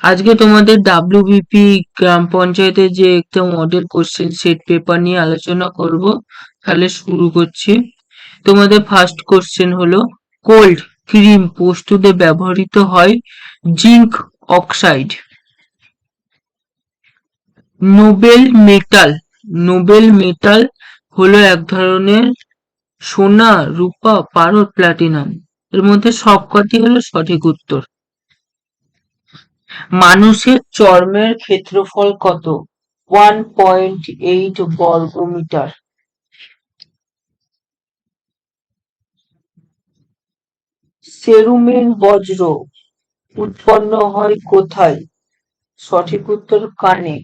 আজকে তোমাদের ডাব্লিউবিপি গ্রাম পঞ্চায়েতের যে একটা মডেল কোশ্চেন সেট পেপার নিয়ে আলোচনা করব। তাহলে শুরু করছি। তোমাদের ফার্স্ট কোশ্চেন হলো, কোল্ড ক্রিম প্রস্তুতে ব্যবহৃত হয় zinc oxide. Nobel metal. Nobel metal হলো এক ধরনের সোনা, রূপা, পারদ, প্লাটিনাম। এর মধ্যে সবকটি হলো সঠিক উত্তর। মানুষের চর্মের ক্ষেত্রফল কত? 1.8 বর্গমিটার। সেরুমেন বজ্র উৎপন্ন হয় কোথায়? সঠিক উত্তর কানে।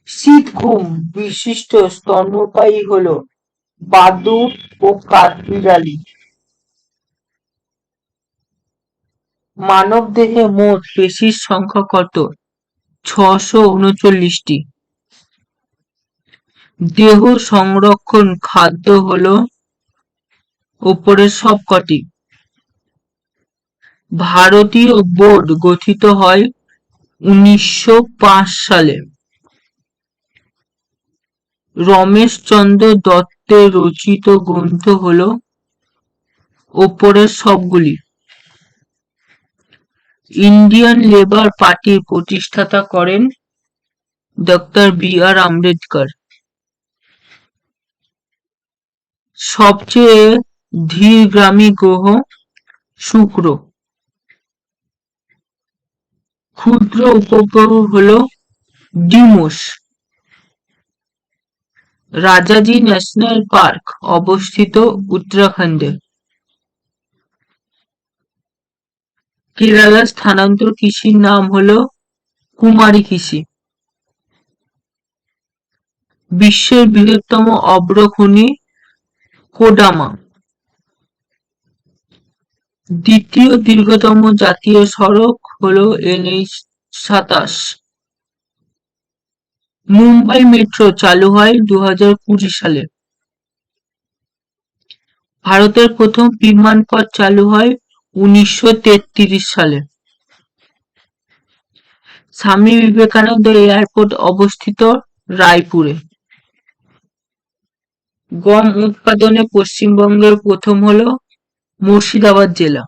শীতঘুম বিশিষ্ট স্তন্যপায়ী হলো বাদুড় ও কাঠবিড়ালি। মানবদেহে মোট পেশির সংখ্যা কত? 639টি। দেহ সংরক্ষণ খাদ্য হলো উপরের সবকটি। ভারতীয় বোর্ড গঠিত হয় 1905 সালে। রমেশচন্দ্র দত্তের রচিত গ্রন্থ হলো ওপরের সবগুলি। ইন্ডিয়ান লেবার পার্টির প্রতিষ্ঠাতা করেন ডক্টর বি.আর. আম্বেদকর। সবচেয়ে ধীরগামী গ্রহ শুক্র। ক্ষুদ্র উপগ্রহ হলো ডিমোস। রাজাজি ন্যাশনাল পার্ক অবস্থিত উত্তরাখণ্ডে। কেরালার স্থানান্তর কৃষির নাম হলো কুমারী কৃষি। বিশ্বের বৃহত্তম অভ্রখনি কোডামা। দ্বিতীয় দীর্ঘতম জাতীয় সড়ক হলো NH-27। মুম্বাই মেট্রো চালু হয় 2020 সালে। ভারতের প্রথম বিমানপথ চালু হয় 1933 সালে। স্বামী বিবেকানন্দ এয়ারপোর্ট অবস্থিত রায়পুরে। গম উৎপাদনে পশ্চিমবঙ্গের প্রথম হলো মুর্শিদাবাদ জেলা।